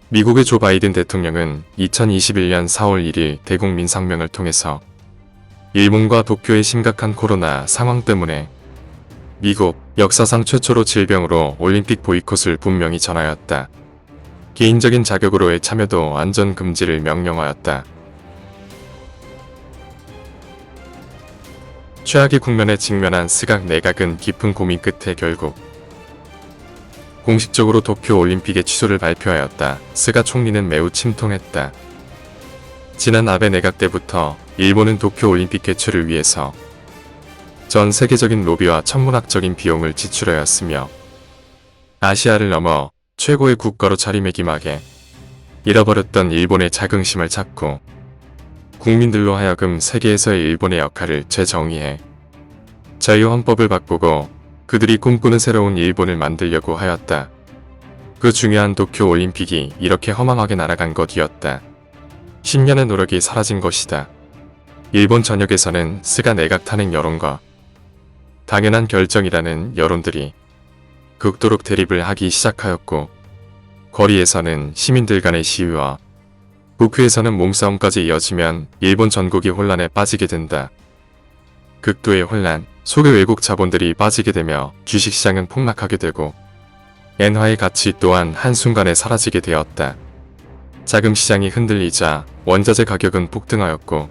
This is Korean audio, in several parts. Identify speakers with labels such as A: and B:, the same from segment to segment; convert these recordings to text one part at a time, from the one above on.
A: 미국의 조 바이든 대통령은 2021년 4월 1일 대국민 성명을 통해서 일본과 도쿄의 심각한 코로나 상황 때문에 미국 역사상 최초로 질병으로 올림픽 보이콧을 분명히 전하였다. 개인적인 자격으로의 참여도 안전 금지를 명령하였다. 최악의 국면에 직면한 스가 내각은 깊은 고민 끝에 결국 공식적으로 도쿄 올림픽의 취소를 발표하였다. 스가 총리는 매우 침통했다. 지난 아베 내각 때부터 일본은 도쿄 올림픽 개최를 위해서 전 세계적인 로비와 천문학적인 비용을 지출하였으며 아시아를 넘어 최고의 국가로 자리매김하게 잃어버렸던 일본의 자긍심을 찾고 국민들로 하여금 세계에서의 일본의 역할을 재정의해 자유헌법을 바꾸고 그들이 꿈꾸는 새로운 일본을 만들려고 하였다. 그 중요한 도쿄 올림픽이 이렇게 허망하게 날아간 것이었다. 10년의 노력이 사라진 것이다. 일본 전역에서는 스가 내각 탄핵 여론과 당연한 결정이라는 여론들이 극도로 대립을 하기 시작하였고 거리에서는 시민들 간의 시위와 국회에서는 몸싸움까지 이어지면 일본 전국이 혼란에 빠지게 된다. 극도의 혼란 속에 외국 자본들이 빠지게 되며 주식시장은 폭락하게 되고 엔화의 가치 또한 한순간에 사라지게 되었다. 자금시장이 흔들리자 원자재 가격은 폭등하였고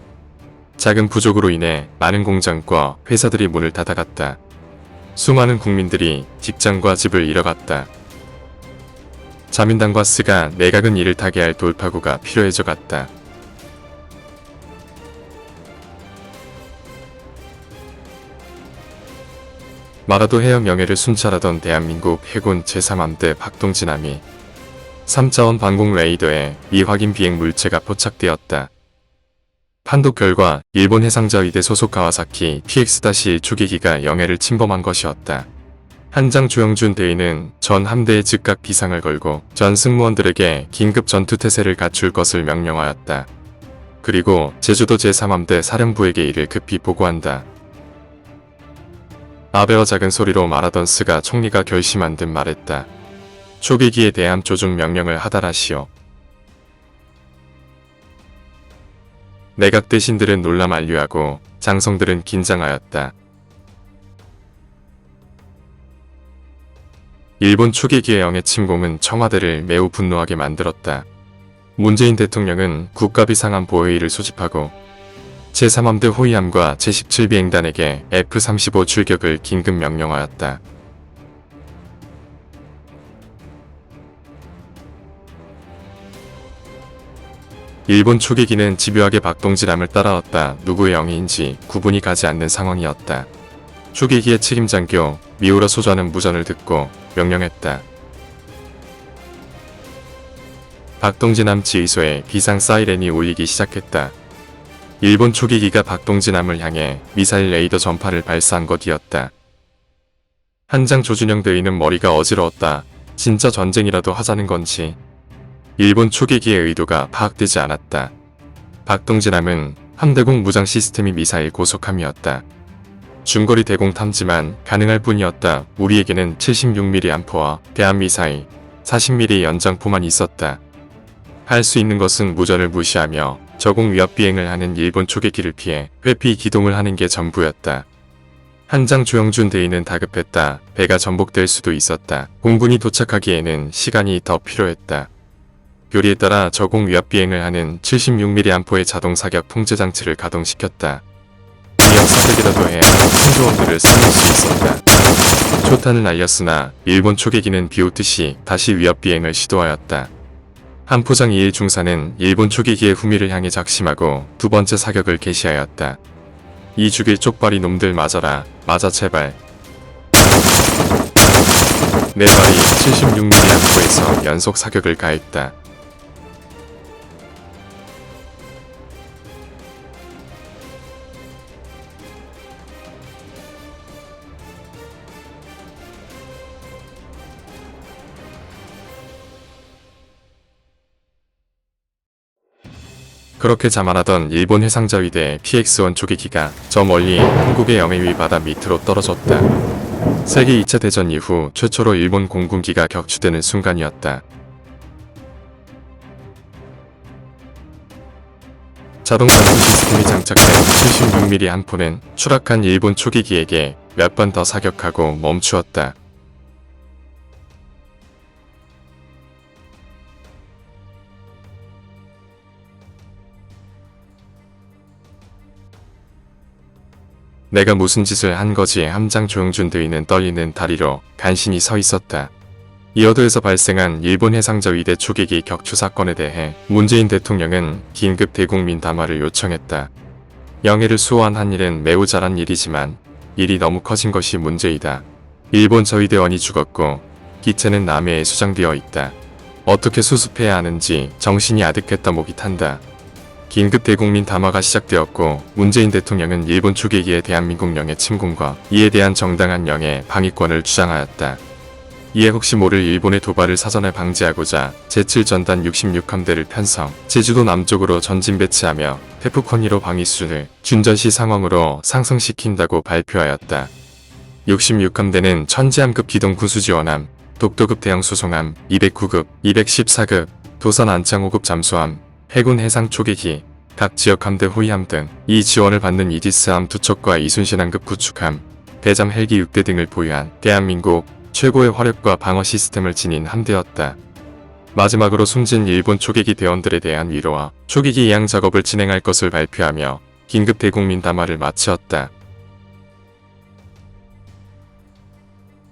A: 자금 부족으로 인해 많은 공장과 회사들이 문을 닫아갔다. 수많은 국민들이 직장과 집을 잃어갔다. 자민당과 스가 내각은 이를 타개할 돌파구가 필요해져 갔다. 마라도 해역 명예를 순찰하던 대한민국 해군 제3함대 박동진함이 3차원 방공 레이더에 미확인 비행 물체가 포착되었다. 판독 결과 일본 해상자위대 소속 가와사키 PX-1 초계기가 영해를 침범한 것이었다. 한장 조영준 대위는 전 함대에 즉각 비상을 걸고 전 승무원들에게 긴급 전투태세를 갖출 것을 명령하였다. 그리고 제주도 제3함대 사령부에게 이를 급히 보고한다. 아베와 작은 소리로 말하던 스가 총리가 결심한 듯 말했다. 초계기에 대한 조준 명령을 하달하시오. 내각 대신들은 놀라 만류하고 장성들은 긴장하였다. 일본 초계기의 영해 침공은 청와대를 매우 분노하게 만들었다. 문재인 대통령은 국가비상함 보호회의를 소집하고 제3함대 호위함과 제17비행단에게 F-35 출격을 긴급 명령하였다. 일본 초계기는 집요하게 박동진함을 따라왔다. 누구의 영해인지 구분이 가지 않는 상황이었다. 초계기의 책임장교 미우라 소좌는 무전을 듣고 명령했다. 박동진함 지휘소에 비상 사이렌이 울리기 시작했다. 일본 초계기가 박동진함을 향해 미사일 레이더 전파를 발사한 것이었다. 한장 조준영 대위는 머리가 어지러웠다. 진짜 전쟁이라도 하자는 건지 일본 초계기의 의도가 파악되지 않았다. 박동진함은 함대공 무장 시스템이 미사일 고속함이었다. 중거리 대공 탐지만 가능할 뿐이었다. 우리에게는 76mm 암포와 대한미사일 40mm 연장포만 있었다. 할 수 있는 것은 무전을 무시하며 저공 위협 비행을 하는 일본 초계기를 피해 회피 기동을 하는 게 전부였다. 한장 조영준 대위는 다급했다. 배가 전복될 수도 있었다. 공군이 도착하기에는 시간이 더 필요했다. 교리에 따라 저공 위협 비행을 하는 76mm 암포의 자동 사격 통제 장치를 가동시켰다. 위협 사격이라도 해야 생존원들을 살릴 수 있었다. 초탄을 날렸으나 일본 초계기는 비웃듯이 다시 위협 비행을 시도하였다. 함포장 2일 중사는 일본 초계기의 후미를 향해 작심하고 두 번째 사격을 개시하였다. 이 죽일 쪽발이 놈들 맞아라. 맞아 제발. 네 발이 76mm 함포에서 연속 사격을 가했다. 그렇게 자만하던 일본 해상자위대 PX-1 초계기가 저 멀리 한국의 영해 위 바다 밑으로 떨어졌다. 세계 2차 대전 이후 최초로 일본 공군기가 격추되는 순간이었다. 자동 전투 시스템이 장착된 76mm 함포는 추락한 일본 초기기에게 몇 번 더 사격하고 멈추었다. 내가 무슨 짓을 한 거지? 함장 조영준 대위는 떨리는 다리로 간신히 서 있었다. 이어도에서 발생한 일본 해상자위대 초계기 격추 사건에 대해 문재인 대통령은 긴급 대국민 담화를 요청했다. 영해를 수호한 일은 매우 잘한 일이지만 일이 너무 커진 것이 문제이다. 일본 저위대원이 죽었고 기체는 남해에 수장되어 있다. 어떻게 수습해야 하는지 정신이 아득했다. 목이 탄다. 긴급 대국민 담화가 시작되었고 문재인 대통령은 일본 초계기의 대한민국 영해 침공과 이에 대한 정당한 영해 방위권을 주장하였다. 이에 혹시 모를 일본의 도발을 사전에 방지하고자 제7전단 66함대를 편성, 제주도 남쪽으로 전진 배치하며 테프컨1호 방위 수준을 준전시 상황으로 상승시킨다고 발표하였다. 66함대는 천지함급 기동 군수지원함, 독도급 대형 수송함, 209급, 214급, 도선 안창 5급 잠수함, 해군 해상 초계기, 각 지역 함대 호위함 등 이 지원을 받는 이지스함 2척과 이순신함급 구축함, 대잠 헬기 6대 등을 보유한 대한민국 최고의 화력과 방어 시스템을 지닌 함대였다. 마지막으로 숨진 일본 초계기 대원들에 대한 위로와 초계기 예양 작업을 진행할 것을 발표하며 긴급 대국민 담화를 마치었다.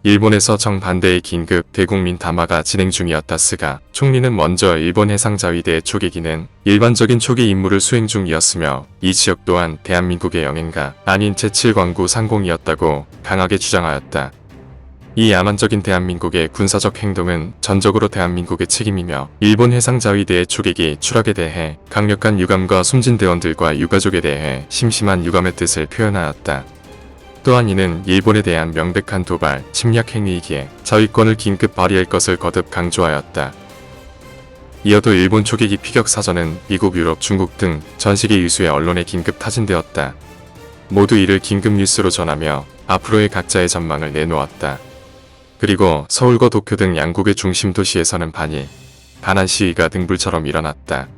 A: 일본에서 정반대의 긴급 대국민 담화가 진행 중이었다. 스가 총리는 먼저 일본 해상자위대의 초계기는 일반적인 초계 임무를 수행 중이었으며 이 지역 또한 대한민국의 영해가 아닌 제7광구 상공이었다고 강하게 주장하였다. 이 야만적인 대한민국의 군사적 행동은 전적으로 대한민국의 책임이며 일본 해상자위대의 초계기 추락에 대해 강력한 유감과 숨진 대원들과 유가족에 대해 심심한 유감의 뜻을 표현하였다. 또한 이는 일본에 대한 명백한 도발, 침략 행위이기에 자위권을 긴급 발휘할 것을 거듭 강조하였다. 이어도 일본 초계기 피격 사전은 미국, 유럽, 중국 등 전 세계 유수의 언론에 긴급 타진되었다. 모두 이를 긴급 뉴스로 전하며 앞으로의 각자의 전망을 내놓았다. 그리고 서울과 도쿄 등 양국의 중심 도시에서는 반한 시위가 등불처럼 일어났다.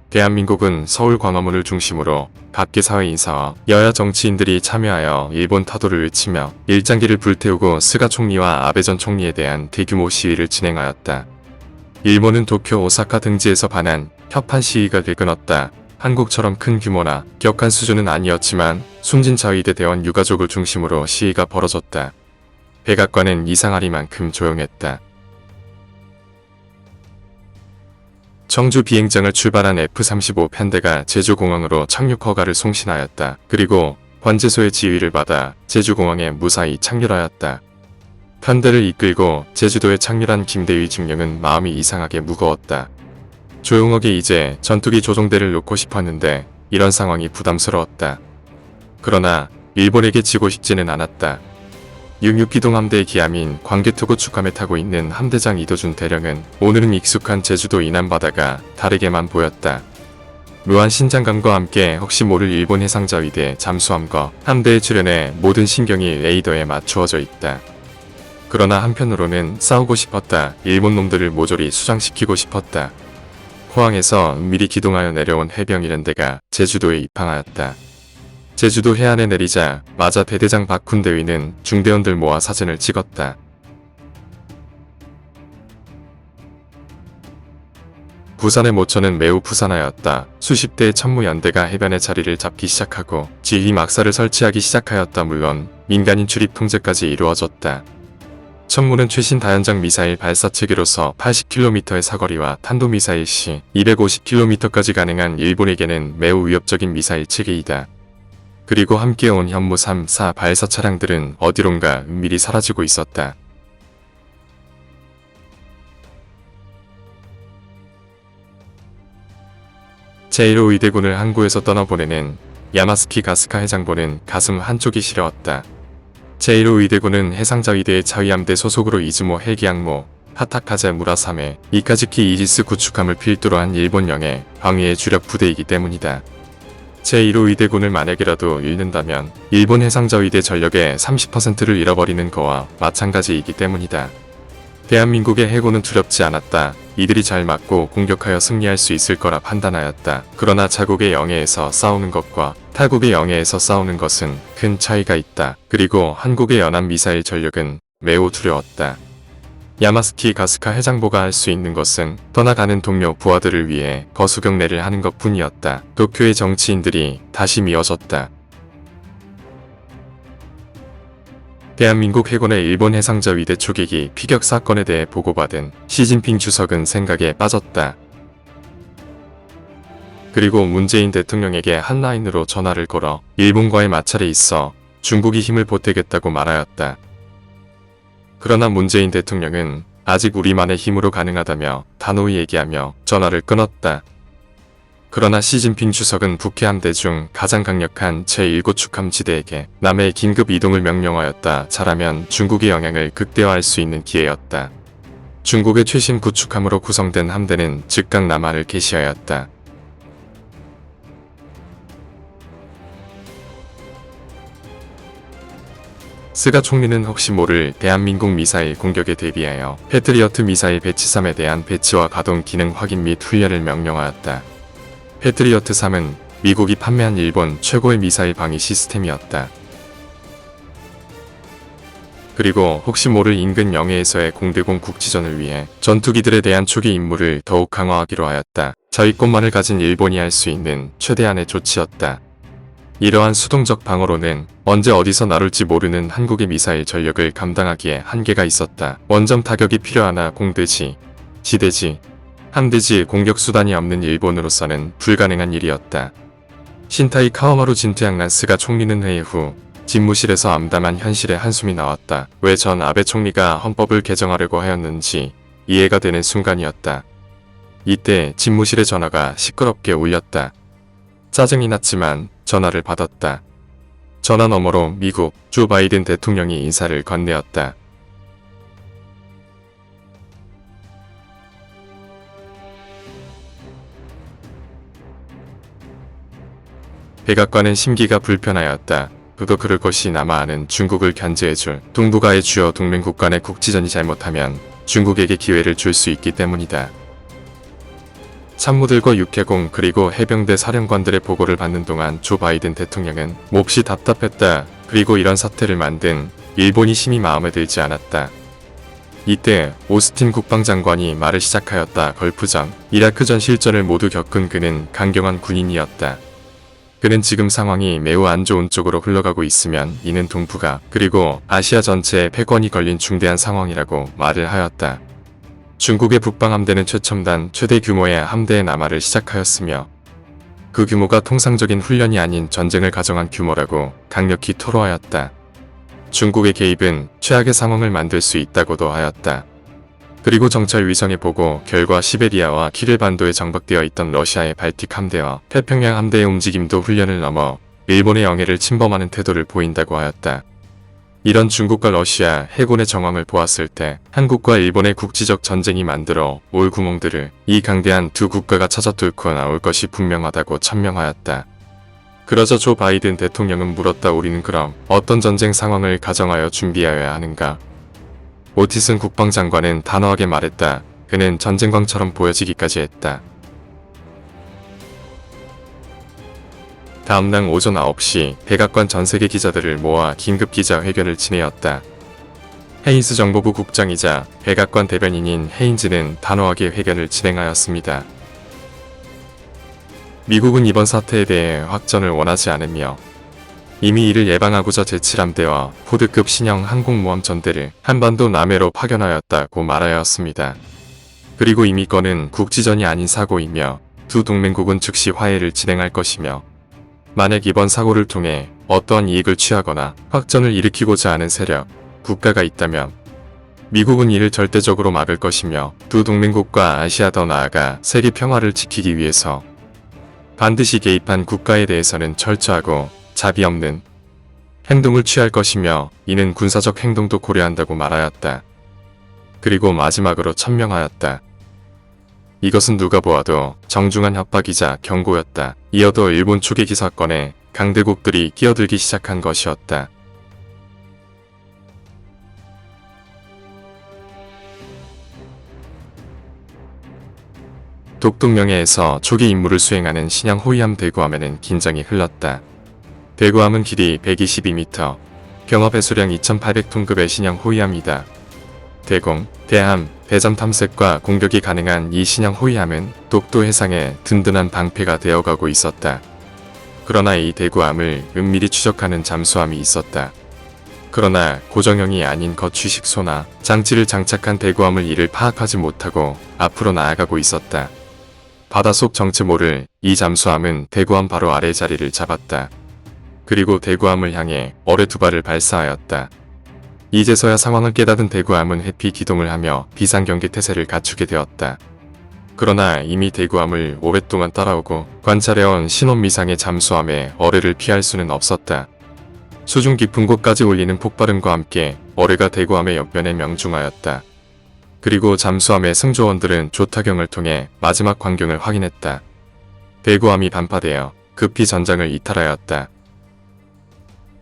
A: 대한민국은 서울 광화문을 중심으로 각계 사회 인사와 여야 정치인들이 참여하여 일본 타도를 외치며 일장기를 불태우고 스가 총리와 아베 전 총리에 대한 대규모 시위를 진행하였다. 일본은 도쿄, 오사카 등지에서 반한 협한 시위가 들끓었다. 한국처럼 큰 규모나 격한 수준은 아니었지만 숨진 자위대 대원 유가족을 중심으로 시위가 벌어졌다. 백악관은 이상하리만큼 조용했다. 청주 비행장을 출발한 F-35 편대가 제주공항으로 착륙 허가를 송신하였다. 그리고 관제소의 지휘를 받아 제주공항에 무사히 착륙하였다. 편대를 이끌고 제주도에 착륙한 김대위 중령은 마음이 이상하게 무거웠다. 조용하게 이제 전투기 조종대를 놓고 싶었는데 이런 상황이 부담스러웠다. 그러나 일본에게 지고 싶지는 않았다. 66기동함대의 기함인 광개토구축함에 타고 있는 함대장 이도준 대령은 오늘은 익숙한 제주도 이남바다가 다르게만 보였다. 무한 신장감과 함께 혹시 모를 일본 해상자위대 잠수함과 함대의 출현에 모든 신경이 레이더에 맞추어져 있다. 그러나 한편으로는 싸우고 싶었다. 일본 놈들을 모조리 수장시키고 싶었다. 포항에서 미리 기동하여 내려온 해병 1연대가 제주도에 입항하였다. 제주도 해안에 내리자 마자 대대장 박훈 대위는 중대원들 모아 사진을 찍었다. 부산의 모처는 매우 부산하였다. 수십 대의 천무연대가 해변에 자리를 잡기 시작하고 지휘 막사를 설치하기 시작하였다. 물론 민간인 출입 통제까지 이루어졌다. 천무는 최신 다연장 미사일 발사 체계로서 80km의 사거리와 탄도미사일 시 250km까지 가능한 일본에게는 매우 위협적인 미사일 체계이다. 그리고 함께 온 현무 3, 4 발사 차량들은 어디론가 은밀히 사라지고 있었다. 제1호 의대군을 항구에서 떠나보내는 야마스키 가스카 해장보는 가슴 한쪽이 시려웠다. 제1호 의대군은 해상자위대의 자위함대 소속으로 이즈모 헬기항모, 하타카제 무라사메, 이카즈키 이지스 구축함을 필두로 한 일본 영해 방위의 주력 부대이기 때문이다. 제1호 의대군을 만약이라도 잃는다면 일본 해상자위대 전력의 30%를 잃어버리는 거와 마찬가지이기 때문이다. 대한민국의 해군은 두렵지 않았다. 이들이 잘 맞고 공격하여 승리할 수 있을 거라 판단하였다. 그러나 자국의 영해에서 싸우는 것과 타국의 영해에서 싸우는 것은 큰 차이가 있다. 그리고 한국의 연안 미사일 전력은 매우 두려웠다. 야마스키 가스카 해장보가 할 수 있는 것은 떠나가는 동료 부하들을 위해 거수경례를 하는 것뿐이었다. 도쿄의 정치인들이 다시 미어졌다. 대한민국 해군의 일본 해상자 위대 초계기 피격 사건에 대해 보고받은 시진핑 주석은 생각에 빠졌다. 그리고 문재인 대통령에게 한라인으로 전화를 걸어 일본과의 마찰에 있어 중국이 힘을 보태겠다고 말하였다. 그러나 문재인 대통령은 아직 우리만의 힘으로 가능하다며 단호히 얘기하며 전화를 끊었다. 그러나 시진핑 주석은 북해 함대 중 가장 강력한 제1고축함지대에게 남해 긴급 이동을 명령하였다. 잘하면 중국의 영향을 극대화할 수 있는 기회였다. 중국의 최신 구축함으로 구성된 함대는 즉각 남하를 개시하였다. 스가 총리는 혹시 모를 대한민국 미사일 공격에 대비하여 패트리어트 미사일 배치 3에 대한 배치와 가동 기능 확인 및 훈련을 명령하였다. 패트리어트 3은 미국이 판매한 일본 최고의 미사일 방위 시스템이었다. 그리고 혹시 모를 인근 영해에서의 공대공 국지전을 위해 전투기들에 대한 초기 임무를 더욱 강화하기로 하였다. 자위권만을 가진 일본이 할 수 있는 최대한의 조치였다. 이러한 수동적 방어로는 언제 어디서 나올지 모르는 한국의 미사일 전력을 감당하기에 한계가 있었다. 원점 타격이 필요하나 공대지, 지대지, 함대지 공격 수단이 없는 일본으로서는 불가능한 일이었다. 신타이 카와마루 진퇴양난 스가 총리는 회의 후 집무실에서 암담한 현실의 한숨이 나왔다. 왜 전 아베 총리가 헌법을 개정하려고 하였는지 이해가 되는 순간이었다. 이때 집무실의 전화가 시끄럽게 울렸다. 짜증이 났지만 전화를 받았다. 전화 너머로 미국 조 바이든 대통령이 인사를 건네었다. 백악관은 심기가 불편하였다. 그도 그럴 것이 남아 아는 중국을 견제해줄 동북아의 주요 동맹국 간의 국지전이 잘못하면 중국에게 기회를 줄 수 있기 때문이다. 참모들과 육해공 그리고 해병대 사령관들의 보고를 받는 동안 조 바이든 대통령은 몹시 답답했다. 그리고 이런 사태를 만든 일본이 심히 마음에 들지 않았다. 이때 오스틴 국방장관이 말을 시작하였다. 걸프전, 이라크전 실전을 모두 겪은 그는 강경한 군인이었다. 그는 지금 상황이 매우 안 좋은 쪽으로 흘러가고 있으면 이는 동북아 그리고 아시아 전체에 패권이 걸린 중대한 상황이라고 말을 하였다. 중국의 북방함대는 최첨단 최대 규모의 함대의 남하를 시작하였으며 그 규모가 통상적인 훈련이 아닌 전쟁을 가정한 규모라고 강력히 토로하였다. 중국의 개입은 최악의 상황을 만들 수 있다고도 하였다. 그리고 정찰 위성의 보고 결과 시베리아와 키릴 반도에 정박되어 있던 러시아의 발틱 함대와 태평양 함대의 움직임도 훈련을 넘어 일본의 영해를 침범하는 태도를 보인다고 하였다. 이런 중국과 러시아 해군의 정황을 보았을 때 한국과 일본의 국지적 전쟁이 만들어 올 구멍들을 이 강대한 두 국가가 찾아 뚫고 나올 것이 분명하다고 천명하였다. 그러자 조 바이든 대통령은 물었다. 우리는 그럼 어떤 전쟁 상황을 가정하여 준비하여야 하는가? 오티슨 국방장관은 단호하게 말했다. 그는 전쟁광처럼 보여지기까지 했다. 다음날 오전 9시 백악관 전세계 기자들을 모아 긴급 기자회견을 지내었다. 헤인스 정보부 국장이자 백악관 대변인인 헤인즈는 단호하게 회견을 진행하였습니다. 미국은 이번 사태에 대해 확전을 원하지 않으며 이미 이를 예방하고자 제7함대와 포드급 신형 항공모함 전대를 한반도 남해로 파견하였다고 말하였습니다. 그리고 이미 건은 국지전이 아닌 사고이며 두 동맹국은 즉시 화해를 진행할 것이며 만약 이번 사고를 통해 어떠한 이익을 취하거나 확전을 일으키고자 하는 세력, 국가가 있다면 미국은 이를 절대적으로 막을 것이며 두 동맹국과 아시아 더 나아가 세계 평화를 지키기 위해서 반드시 개입한 국가에 대해서는 철저하고 자비 없는 행동을 취할 것이며 이는 군사적 행동도 고려한다고 말하였다. 그리고 마지막으로 천명하였다. 이것은 누가 보아도 정중한 협박이자 경고였다. 이어도 일본 초계기 사건에 강대국들이 끼어들기 시작한 것이었다. 독독명예에서 초기 임무를 수행하는 신양 호위함 대구함에는 긴장이 흘렀다. 대구함은 길이 122m, 병업 배수량 2800톤급의 신양 호위함이다. 대공, 대함, 대잠 탐색과 공격이 가능한 이 신양 호위함은 독도 해상에 든든한 방패가 되어가고 있었다. 그러나 이 대구함을 은밀히 추적하는 잠수함이 있었다. 그러나 고정형이 아닌 거취식소나 장치를 장착한 대구함을 이를 파악하지 못하고 앞으로 나아가고 있었다. 바닷속 정체 모를 이 잠수함은 대구함 바로 아래 자리를 잡았다. 그리고 대구함을 향해 어뢰 두 발을 발사하였다. 이제서야 상황을 깨닫은 대구함은 회피 기동을 하며 비상경계 태세를 갖추게 되었다. 그러나 이미 대구함을 오랫동안 따라오고 관찰해온 신혼미상의 잠수함의 어뢰를 피할 수는 없었다. 수중 깊은 곳까지 울리는 폭발음과 함께 어뢰가 대구함의 옆면에 명중하였다. 그리고 잠수함의 승조원들은 조타경을 통해 마지막 광경을 확인했다. 대구함이 반파되어 급히 전장을 이탈하였다.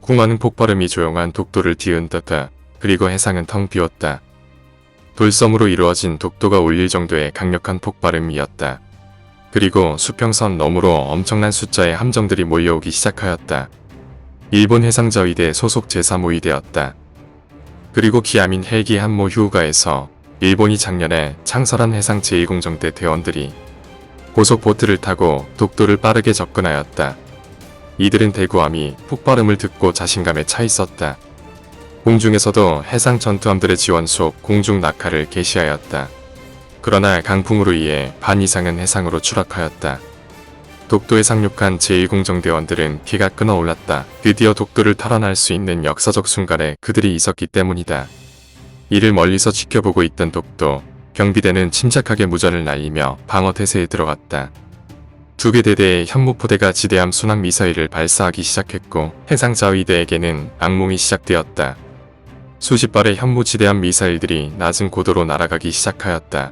A: 궁하는 폭발음이 조용한 독도를 뒤흔들었다. 그리고 해상은 텅 비었다. 돌섬으로 이루어진 독도가 울릴 정도의 강력한 폭발음이었다. 그리고 수평선 너머로 엄청난 숫자의 함정들이 몰려오기 시작하였다. 일본 해상자위대 소속 제3호위대였다. 그리고 기함인 헬기 한모 휴가에서 일본이 작년에 창설한 해상 제2공정대 대원들이 고속보트를 타고 독도를 빠르게 접근하였다. 이들은 대구함이 폭발음을 듣고 자신감에 차 있었다. 공중에서도 해상 전투함들의 지원 속 공중 낙하를 개시하였다. 그러나 강풍으로 인해 반 이상은 해상으로 추락하였다. 독도에 상륙한 제1공정대원들은 피가 끓어올랐다. 드디어 독도를 탈환할 수 있는 역사적 순간에 그들이 있었기 때문이다. 이를 멀리서 지켜보고 있던 독도, 경비대는 침착하게 무전을 날리며 방어태세에 들어갔다. 두 개 대대의 현무포대가 지대함 순항 미사일을 발사하기 시작했고 해상자위대에게는 악몽이 시작되었다. 수십 발의 현무지대함 미사일들이 낮은 고도로 날아가기 시작하였다.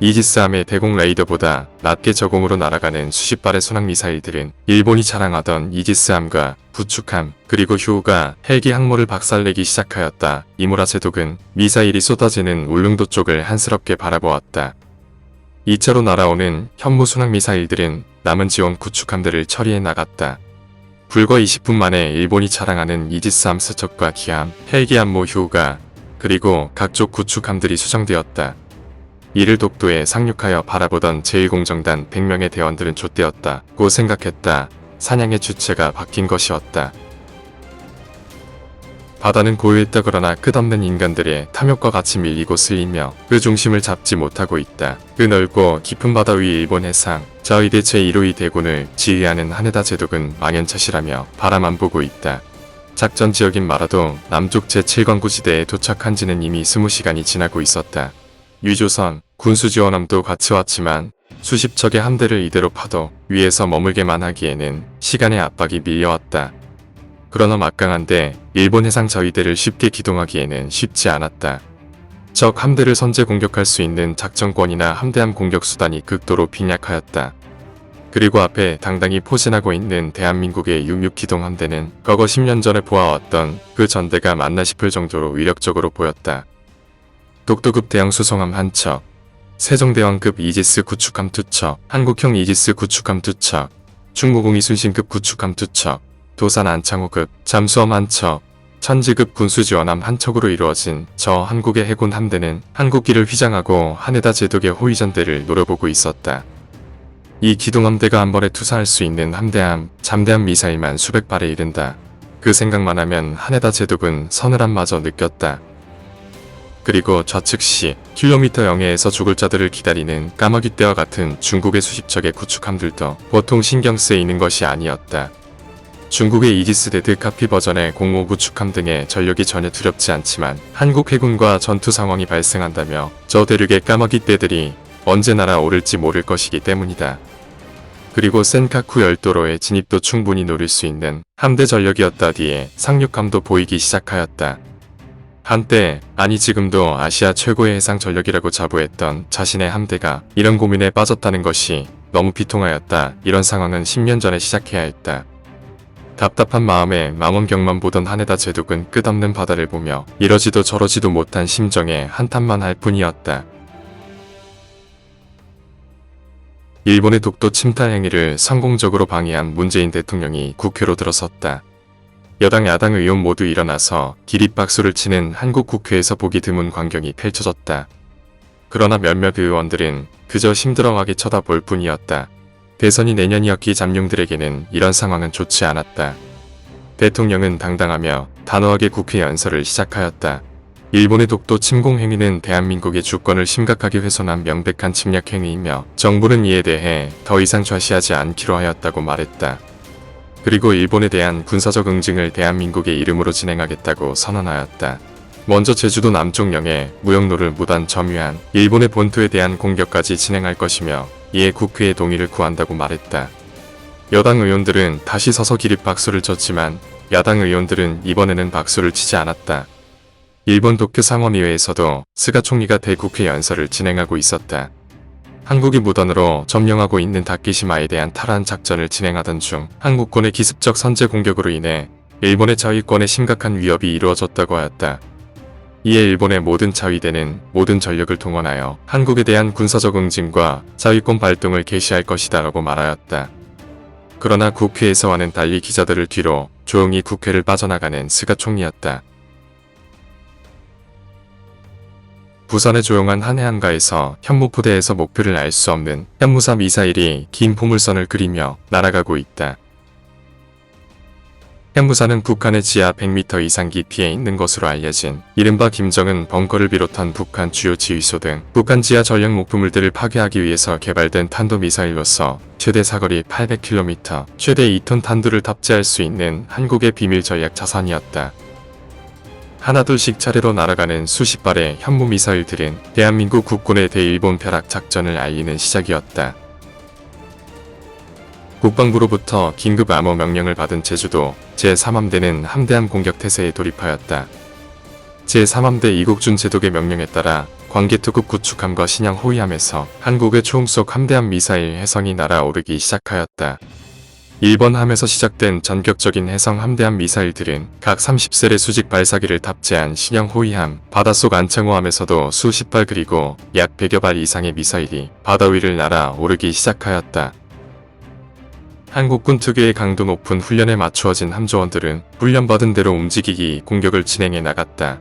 A: 이지스함의 대공 레이더보다 낮게 저공으로 날아가는 수십 발의 순항 미사일들은 일본이 자랑하던 이지스함과 구축함 그리고 휴가 헬기 항모를 박살내기 시작하였다. 이무라 제독은 미사일이 쏟아지는 울릉도 쪽을 한스럽게 바라보았다. 2차로 날아오는 현무 순항 미사일들은 남은 지원 구축함들을 처리해 나갔다. 불과 20분 만에 일본이 자랑하는 이지스함 스척과 기함, 헬기 함모 휴가 그리고 각종 구축함들이 수정되었다. 이를 독도에 상륙하여 바라보던 제1공정단 100명의 대원들은 좆되었다고 생각했다. 사냥의 주체가 바뀐 것이었다. 바다는 고요했다. 그러나 끝없는 인간들의 탐욕과 같이 밀리고 쓸리며 그 중심을 잡지 못하고 있다. 그 넓고 깊은 바다 위 일본 해상 자위대 제1호위 대군을 지휘하는 하네다 제독은 망연자실하며 바라만 보고 있다. 작전 지역인 마라도 남쪽 제7광구지대에 도착한 지는 이미 20시간이 지나고 있었다. 유조선, 군수지원함도 같이 왔지만 수십 척의 함대를 이대로 파도 위에서 머물게만 하기에는 시간의 압박이 밀려왔다. 그러나 막강한데 일본 해상 자위대를 쉽게 기동하기에는 쉽지 않았다. 적 함대를 선제 공격할 수 있는 작전권이나 함대함 공격 수단이 극도로 빈약하였다. 그리고 앞에 당당히 포진하고 있는 대한민국의 66 기동함대는 과거 10년 전에 보아왔던 그 전대가 맞나 싶을 정도로 위력적으로 보였다. 독도급 대형 수송함 한 척, 세종대왕급 이지스 구축함 2척, 한국형 이지스 구축함 2척, 충무공 이순신급 구축함 2척, 도산 안창호급 잠수함 한 척, 천지급 군수지원함 한 척으로 이루어진 저 한국의 해군 함대는 한국기를 휘장하고 하네다 제독의 호위전대를 노려보고 있었다. 이 기동함대가 한 번에 투사할 수 있는 함대함, 잠대함 미사일만 수백 발에 이른다. 그 생각만 하면 하네다 제독은 서늘함마저 느꼈다. 그리고 좌측시 킬로미터 영해에서 죽을 자들을 기다리는 까마귀떼와 같은 중국의 수십 척의 구축함들도 보통 신경 쓰이는 것이 아니었다. 중국의 이지스 데드카피 버전의 05 구축함 등의 전력이 전혀 두렵지 않지만 한국 해군과 전투 상황이 발생한다며 저 대륙의 까마귀떼들이 언제 날아오를지 모를 것이기 때문이다. 그리고 센카쿠 열도로의 진입도 충분히 노릴 수 있는 함대 전력이었다. 뒤에 상륙함도 보이기 시작하였다. 한때, 아니 지금도 아시아 최고의 해상 전력이라고 자부했던 자신의 함대가 이런 고민에 빠졌다는 것이 너무 비통하였다. 이런 상황은 10년 전에 시작해야 했다. 답답한 마음에 망원경만 보던 하네다 제독은 끝없는 바다를 보며 이러지도 저러지도 못한 심정에 한탄만 할 뿐이었다. 일본의 독도 침탈 행위를 성공적으로 방해한 문재인 대통령이 국회로 들어섰다. 여당 야당 의원 모두 일어나서 기립박수를 치는 한국 국회에서 보기 드문 광경이 펼쳐졌다. 그러나 몇몇 의원들은 그저 힘들어하게 쳐다볼 뿐이었다. 대선이 내년이었기 잠룡들에게는 이런 상황은 좋지 않았다. 대통령은 당당하며 단호하게 국회 연설을 시작하였다. 일본의 독도 침공 행위는 대한민국의 주권을 심각하게 훼손한 명백한 침략 행위이며 정부는 이에 대해 더 이상 좌시하지 않기로 하였다고 말했다. 그리고 일본에 대한 군사적 응징을 대한민국의 이름으로 진행하겠다고 선언하였다. 먼저 제주도 남쪽 영해 무역로를 무단 점유한 일본의 본토에 대한 공격까지 진행할 것이며 이에 국회의 동의를 구한다고 말했다. 여당 의원들은 다시 서서 기립박수를 쳤지만 야당 의원들은 이번에는 박수를 치지 않았다. 일본 도쿄 상원의회에서도 스가 총리가 대국회 연설을 진행하고 있었다. 한국이 무단으로 점령하고 있는 다케시마에 대한 탈환 작전을 진행하던 중 한국군의 기습적 선제 공격으로 인해 일본의 자위권에 심각한 위협이 이루어졌다고 하였다. 이에 일본의 모든 자위대는 모든 전력을 동원하여 한국에 대한 군사적 응징과 자위권 발동을 개시할 것이다 라고 말하였다. 그러나 국회에서와는 달리 기자들을 뒤로 조용히 국회를 빠져나가는 스가 총리였다. 부산의 조용한 한 해안가에서 현무포대에서 목표를 알 수 없는 현무사 미사일이 긴 포물선을 그리며 날아가고 있다. 현무사는 북한의 지하 100m 이상 깊이에 있는 것으로 알려진 이른바 김정은 벙커를 비롯한 북한 주요 지휘소 등 북한 지하 전략 목표물들을 파괴하기 위해서 개발된 탄도미사일로서 최대 사거리 800km, 최대 2톤 탄두를 탑재할 수 있는 한국의 비밀 전략 자산이었다. 하나둘씩 차례로 날아가는 수십 발의 현무 미사일들은 대한민국 국군의 대일본 벼락 작전을 알리는 시작이었다. 국방부로부터 긴급 암호 명령을 받은 제주도 제3함대는 함대함 공격 태세에 돌입하였다. 제3함대 이국준 제독의 명령에 따라 광개토급 구축함과 신형 호위함에서 한국의 초음속 함대함 미사일 해성이 날아오르기 시작하였다. 일본 함에서 시작된 전격적인 해성 함대함 미사일들은 각 30셀의 수직 발사기를 탑재한 신형 호위함, 바닷속 안창호함에서도 수십 발 그리고 약 100여 발 이상의 미사일이 바다 위를 날아오르기 시작하였다. 한국군 특유의 강도 높은 훈련에 맞추어진 함조원들은 훈련받은 대로 움직이기 공격을 진행해 나갔다.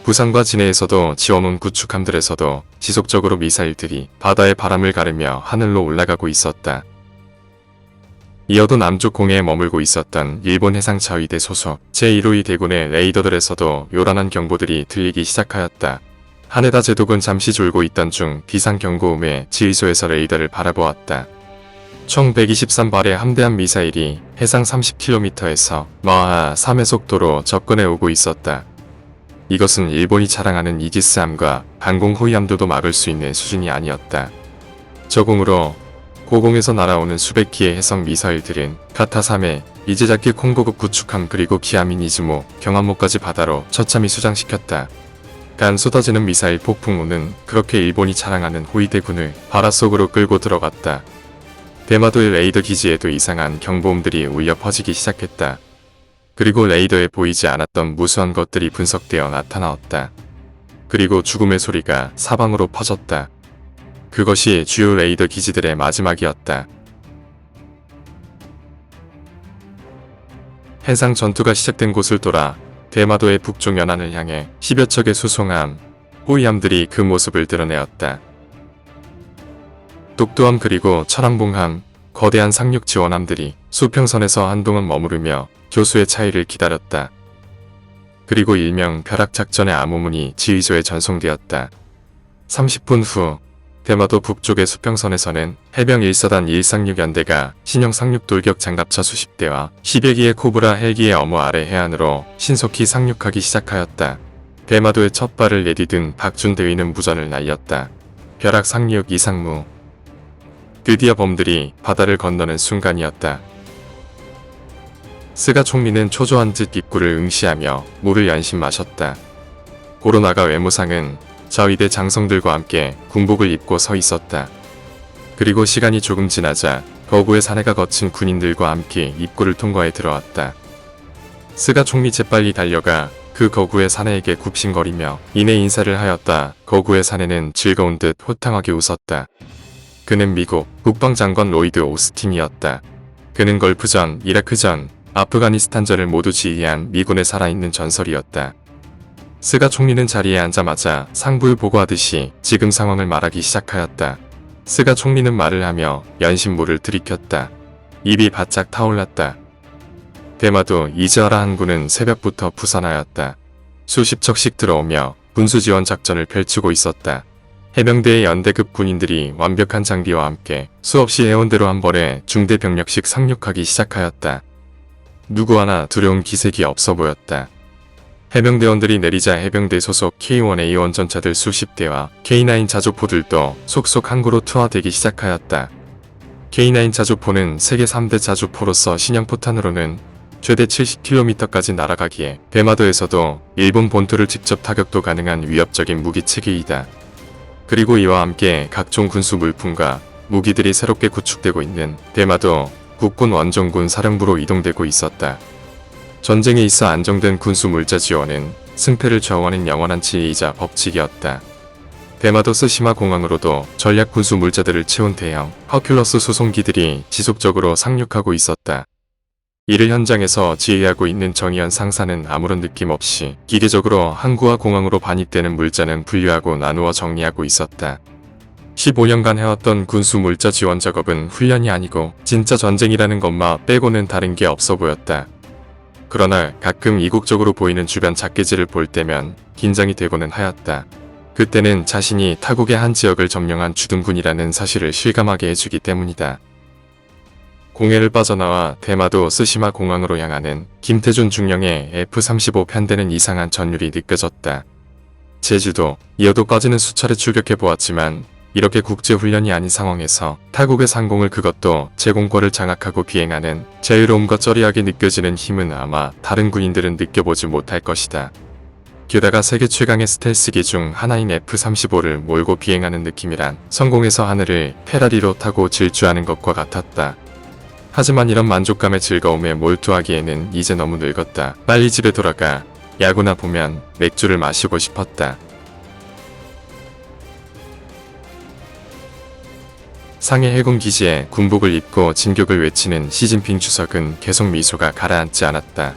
A: 부산과 진해에서도 지어놓은 구축함들에서도 지속적으로 미사일들이 바다의 바람을 가르며 하늘로 올라가고 있었다. 이어도 남쪽 공해에 머물고 있었던 일본 해상자위대 소속 제1호위 대군의 레이더들에서도 요란한 경보들이 들리기 시작하였다. 하네다 제독은 잠시 졸고 있던 중 비상경고음에 지휘소에서 레이더를 바라보았다. 총 123발의 함대함 미사일이 해상 30km에서 마하 3의 속도로 접근해 오고 있었다. 이것은 일본이 자랑하는 이지스함과 방공 호위함도도 막을 수 있는 수준이 아니었다. 저공으로 고공에서 날아오는 수백 기의 해성 미사일들은 카타3의 이제자키 콩고급 구축함 그리고 기아민 이즈모, 경함모까지 바다로 처참히 수장시켰다. 간 쏟아지는 미사일 폭풍우는 그렇게 일본이 자랑하는 호위대군을 바다 속으로 끌고 들어갔다. 대마도의 레이더 기지에도 이상한 경보음들이 울려 퍼지기 시작했다. 그리고 레이더에 보이지 않았던 무수한 것들이 분석되어 나타나었다. 그리고 죽음의 소리가 사방으로 퍼졌다. 그것이 주요 레이더 기지들의 마지막이었다. 해상 전투가 시작된 곳을 돌아 대마도의 북쪽 연안을 향해 10여 척의 수송함, 호위함들이 그 모습을 드러내었다. 독도함 그리고 천왕봉함, 거대한 상륙 지원함들이 수평선에서 한동안 머무르며 교수의 차이를 기다렸다. 그리고 일명 벼락작전의 암호문이 지휘소에 전송되었다. 30분 후 대마도 북쪽의 수평선에서는 해병 1사단 1상륙연대가 신형 상륙 돌격 장갑차 수십 대와 10여 기의 코브라 헬기의 어머 아래 해안으로 신속히 상륙하기 시작하였다. 대마도의 첫 발을 내디딘 박준 대위는 무전을 날렸다. 벼락 상륙 이상무. 드디어 범들이 바다를 건너는 순간이었다. 스가 총리는 초조한 듯 입구를 응시하며 물을 연신 마셨다. 고로나가 외무상은 자위대 장성들과 함께 군복을 입고 서 있었다. 그리고 시간이 조금 지나자 거구의 사내가 거친 군인들과 함께 입구를 통과해 들어왔다. 스가 총리 재빨리 달려가 그 거구의 사내에게 굽신거리며 이내 인사를 하였다. 거구의 사내는 즐거운 듯 호탕하게 웃었다. 그는 미국 국방장관 로이드 오스틴이었다. 그는 걸프전, 이라크전, 아프가니스탄전을 모두 지휘한 미군의 살아있는 전설이었다. 스가 총리는 자리에 앉자마자 상부를 보고하듯이 지금 상황을 말하기 시작하였다. 스가 총리는 말을 하며 연신물을 들이켰다. 입이 바짝 타올랐다. 대마도 이즈와라 항구는 새벽부터 부산하였다. 수십 척씩 들어오며 군수지원 작전을 펼치고 있었다. 해병대의 연대급 군인들이 완벽한 장비와 함께 수없이 해운대로 한 번에 중대 병력씩 상륙하기 시작하였다. 누구 하나 두려운 기색이 없어 보였다. 해병대원들이 내리자 해병대 소속 K1A1 전차들 수십 대와 K9 자주포들도 속속 항구로 투하되기 시작하였다. K9 자주포는 세계 3대 자주포로서 신형포탄으로는 최대 70km까지 날아가기에 대마도에서도 일본 본토를 직접 타격도 가능한 위협적인 무기체계이다. 그리고 이와 함께 각종 군수 물품과 무기들이 새롭게 구축되고 있는 대마도 국군 원정군 사령부로 이동되고 있었다. 전쟁에 있어 안정된 군수 물자 지원은 승패를 좌우하는 영원한 지혜이자 법칙이었다. 대마도 스시마 공항으로도 전략 군수 물자들을 채운 대형 허큘러스 수송기들이 지속적으로 상륙하고 있었다. 이를 현장에서 지휘하고 있는 정의연 상사는 아무런 느낌 없이 기계적으로 항구와 공항으로 반입되는 물자는 분류하고 나누어 정리하고 있었다. 15년간 해왔던 군수 물자 지원 작업은 훈련이 아니고 진짜 전쟁이라는 것만 빼고는 다른 게 없어 보였다. 그러나 가끔 이국적으로 보이는 주변 작계지를 볼 때면 긴장이 되고는 하였다. 그때는 자신이 타국의 한 지역을 점령한 주둔군이라는 사실을 실감하게 해주기 때문이다. 공해를 빠져나와 대마도 스시마 공항으로 향하는 김태준 중령의 F-35 편대는 이상한 전율이 느껴졌다. 제주도, 이어도까지는 수차례 출격해보았지만 이렇게 국제훈련이 아닌 상황에서 타국의 상공을 그것도 제공권을 장악하고 비행하는 자유로움과 쩌리하게 느껴지는 힘은 아마 다른 군인들은 느껴보지 못할 것이다. 게다가 세계 최강의 스텔스기 중 하나인 F-35를 몰고 비행하는 느낌이란 성공해서 하늘을 페라리로 타고 질주하는 것과 같았다. 하지만 이런 만족감의 즐거움에 몰두하기에는 이제 너무 늙었다. 빨리 집에 돌아가 야구나 보면 맥주를 마시고 싶었다. 상해 해군 기지에 군복을 입고 진격을 외치는 시진핑 주석은 계속 미소가 가라앉지 않았다.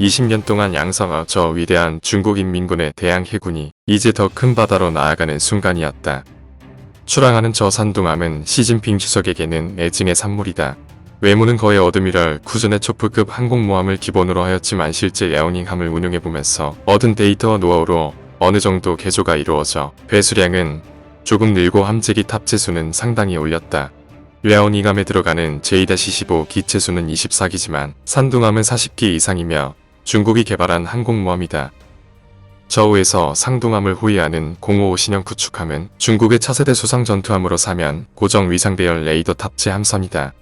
A: 20년 동안 양성한 저 위대한 중국인민군의 대양 해군이 이제 더 큰 바다로 나아가는 순간이었다. 출항하는 저 산둥함은 시진핑 주석에게는 애증의 산물이다. 외모는 거의 어드미럴 구전의 촛불급 항공모함을 기본으로 하였지만 실제 야오닝함을 운용해보면서 얻은 데이터와 노하우로 어느 정도 개조가 이루어져 배수량은 조금 늘고 함재기 탑재수는 상당히 올렸다. 랴오닝함에 들어가는 J-15 기체수는 24기지만 산둥함은 40기 이상이며 중국이 개발한 항공모함이다. 저우에서 상둥함을 호위하는 055 신형 구축함은 중국의 차세대 수상 전투함으로 사면 고정 위상 배열 레이더 탑재 함선이다.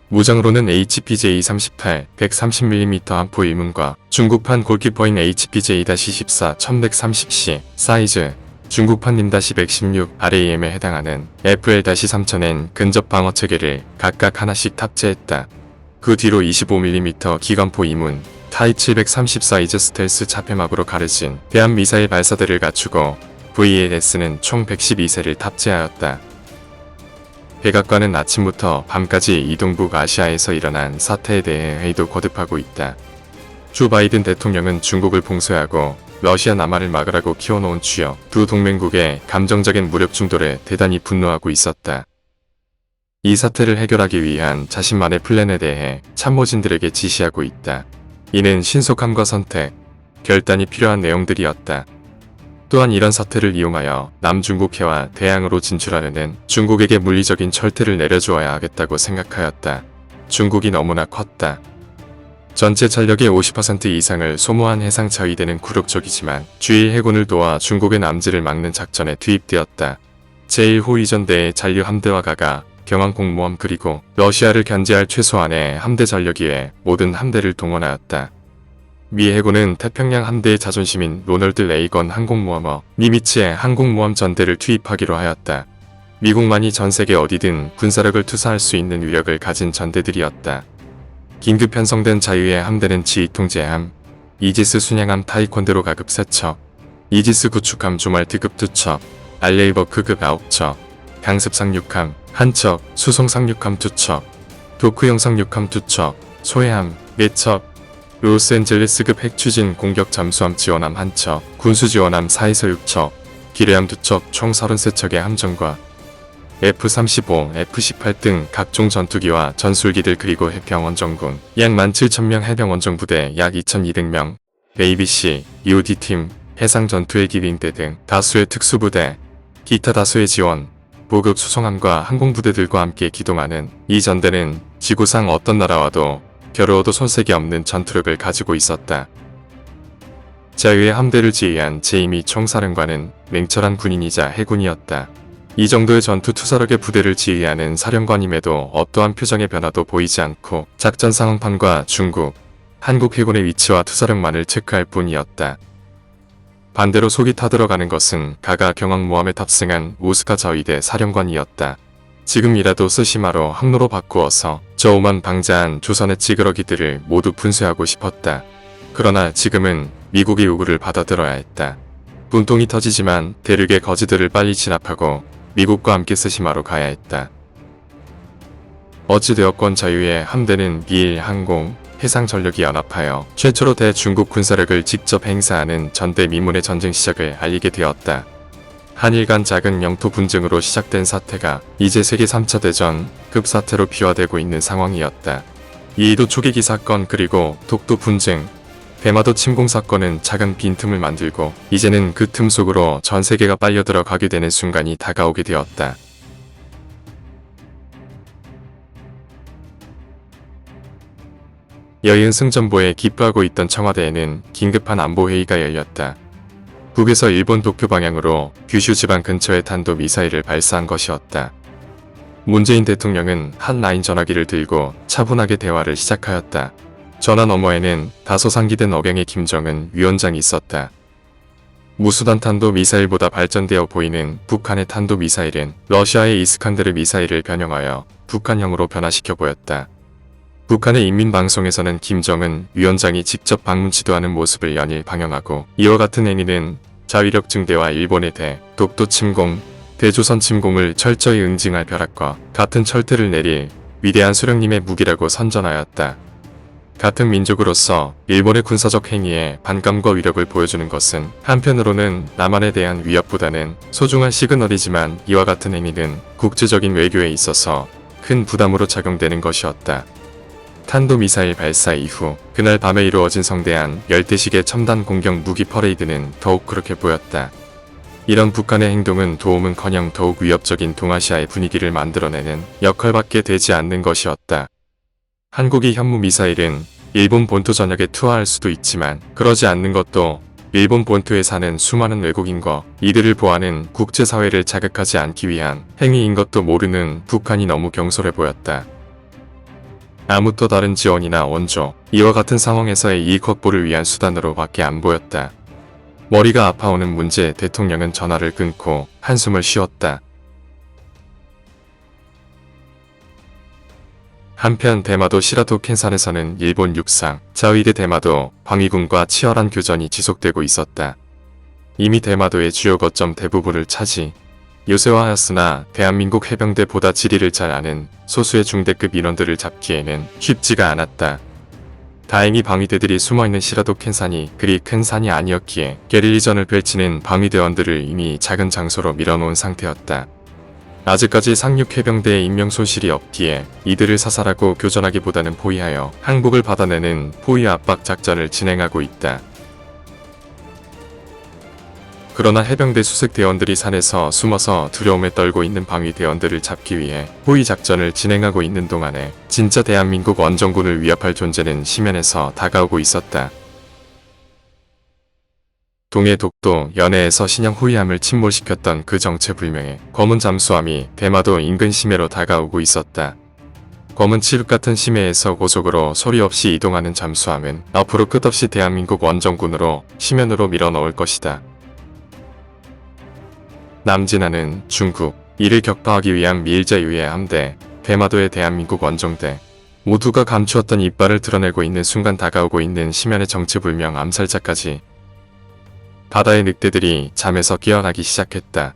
A: 무장으로는 HPJ-38 130mm 함포 일문과 중국판 골키퍼인 HPJ-14 1130C 사이즈, 중국판 님-116 RAM에 해당하는 FL-3000N 근접 방어 체계를 각각 하나씩 탑재했다. 그 뒤로 25mm 기관포 이문, 타이 730 사이즈 스텔스 자폐막으로 가려진 대한 미사일 발사대를 갖추고 VLS는 총 112세를 탑재하였다. 백악관은 아침부터 밤까지 이 동북 아시아에서 일어난 사태에 대해 회의도 거듭하고 있다. 조 바이든 대통령은 중국을 봉쇄하고 러시아 남하를 막으라고 키워놓은 주역 두 동맹국의 감정적인 무력 충돌에 대단히 분노하고 있었다. 이 사태를 해결하기 위한 자신만의 플랜에 대해 참모진들에게 지시하고 있다. 이는 신속함과 선택, 결단이 필요한 내용들이었다. 또한 이런 사태를 이용하여 남중국해와 대양으로 진출하려는 중국에게 물리적인 철퇴를 내려주어야 하겠다고 생각하였다. 중국이 너무나 컸다. 전체 전력의 50% 이상을 소모한 해상 자위대는 굴욕적이지만 주일 해군을 도와 중국의 남지를 막는 작전에 투입되었다. 제1호위전대의 잔류 함대와 가가, 경항공모함 그리고 러시아를 견제할 최소한의 함대 전력위에 모든 함대를 동원하였다. 미 해군은 태평양 함대의 자존심인 로널드 레이건 항공모함 니미츠의 항공모함 전대를 투입하기로 하였다. 미국만이 전세계 어디든 군사력을 투사할 수 있는 위력을 가진 전대들이었다. 긴급 편성된 자유의 함대는 지휘통제함, 이지스 순양함 타이콘드로 가급 3척, 이지스 구축함 조말트급 2척, 알레이버크급 9척, 강습 상륙함 1척, 수송 상륙함 2척, 도크형 상륙함 2척, 소해함 4척, 로스앤젤레스급 핵추진 공격 잠수함 지원함 1척, 군수 지원함 4에서 6척, 기뢰함 2척 총 33척의 함정과 F-35, F-18 등 각종 전투기와 전술기들 그리고 해병원정군 약 17,000명 해병원정 부대 약 2,200명, ABC, EOD팀, 해상전투헬기빙대 등 다수의 특수부대, 기타 다수의 지원, 보급 수송함과 항공부대들과 함께 기동하는 이 전대는 지구상 어떤 나라와도 겨루어도 손색이 없는 전투력을 가지고 있었다. 자유의 함대를 지휘한 제이미 총사령관은 냉철한 군인이자 해군이었다. 이 정도의 전투 투사력의 부대를 지휘하는 사령관임에도 어떠한 표정의 변화도 보이지 않고 작전 상황판과 중국, 한국 해군의 위치와 투사력만을 체크할 뿐이었다. 반대로 속이 타들어가는 것은 가가 경항모함에 탑승한 오스카 자위대 사령관이었다. 지금이라도 스시마로 항로로 바꾸어서 저 오만 방자한 조선의 찌그러기들을 모두 분쇄하고 싶었다. 그러나 지금은 미국의 요구를 받아들어야 했다. 분통이 터지지만 대륙의 거지들을 빨리 진압하고 미국과 함께 스시마로 가야 했다. 어찌되었건 자유의 함대는 미일 항공, 해상전력이 연합하여 최초로 대중국 군사력을 직접 행사하는 전대 미문의 전쟁 시작을 알리게 되었다. 한일 간 작은 영토 분쟁으로 시작된 사태가 이제 세계 3차 대전 급사태로 비화되고 있는 상황이었다. 이이도 초계기 사건 그리고 독도 분쟁, 대마도 침공 사건은 작은 빈틈을 만들고 이제는 그 틈 속으로 전 세계가 빨려 들어가게 되는 순간이 다가오게 되었다. 여인 승전보에 기뻐하고 있던 청와대에는 긴급한 안보회의가 열렸다. 북에서 일본 도쿄 방향으로 규슈 지방 근처에 탄도 미사일을 발사한 것이었다. 문재인 대통령은 한 라인 전화기를 들고 차분하게 대화를 시작하였다. 전화 너머에는 다소 상기된 억양의 김정은 위원장이 있었다. 무수단 탄도 미사일보다 발전되어 보이는 북한의 탄도 미사일은 러시아의 이스칸데르 미사일을 변형하여 북한형으로 변화시켜 보였다. 북한의 인민방송에서는 김정은 위원장이 직접 방문 지도하는 모습을 연일 방영하고 이와 같은 행위는 자위력 증대와 일본의 독도 침공, 대조선 침공을 철저히 응징할 벼락과 같은 철퇴를 내릴 위대한 수령님의 무기라고 선전하였다. 같은 민족으로서 일본의 군사적 행위에 반감과 위력을 보여주는 것은 한편으로는 남한에 대한 위협보다는 소중한 시그널이지만 이와 같은 행위는 국제적인 외교에 있어서 큰 부담으로 작용되는 것이었다. 탄도미사일 발사 이후 그날 밤에 이루어진 성대한 열대식의 첨단 공격 무기 퍼레이드는 더욱 그렇게 보였다. 이런 북한의 행동은 도움은커녕 더욱 위협적인 동아시아의 분위기를 만들어내는 역할밖에 되지 않는 것이었다. 한국이 현무 미사일은 일본 본토 전역에 투하할 수도 있지만 그러지 않는 것도 일본 본토에 사는 수많은 외국인과 이들을 보호하는 국제사회를 자극하지 않기 위한 행위인 것도 모르는 북한이 너무 경솔해 보였다. 아무 또 다른 지원이나 원조, 이와 같은 상황에서의 이익 확보를 위한 수단으로 밖에 안 보였다. 머리가 아파오는 문제 대통령은 전화를 끊고 한숨을 쉬었다. 한편 대마도 시라토 켄산에서는 일본 육상, 자위대 대마도 방위군과 치열한 교전이 지속되고 있었다. 이미 대마도의 주요 거점 대부분을 차지, 요새화하였으나 대한민국 해병대보다 지리를 잘 아는 소수의 중대급 인원들을 잡기에는 쉽지가 않았다. 다행히 방위대들이 숨어있는 시라도 켄산이 그리 큰 산이 아니었기에 게릴리전을 펼치는 방위대원들을 이미 작은 장소로 밀어놓은 상태였다. 아직까지 상륙 해병대의 인명 손실이 없기에 이들을 사살하고 교전하기보다는 포위하여 항복을 받아내는 포위 압박 작전을 진행하고 있다. 그러나 해병대 수색대원들이 산에서 숨어서 두려움에 떨고 있는 방위대원들을 잡기 위해 포위 작전을 진행하고 있는 동안에 진짜 대한민국 원정군을 위협할 존재는 심연에서 다가오고 있었다. 동해 독도 연해에서 신형 호위함을 침몰시켰던 그 정체불명의 검은 잠수함이 대마도 인근 심해로 다가오고 있었다. 검은 칠흑 같은 심해에서 고속으로 소리 없이 이동하는 잠수함은 앞으로 끝없이 대한민국 원정군으로 심연으로 밀어넣을 것이다. 남진하는 중국, 이를 격파하기 위한 미일자유의 함대, 대마도의 대한민국 원정대, 모두가 감추었던 이빨을 드러내고 있는 순간 다가오고 있는 심연의 정체불명 암살자까지 바다의 늑대들이 잠에서 깨어나기 시작했다.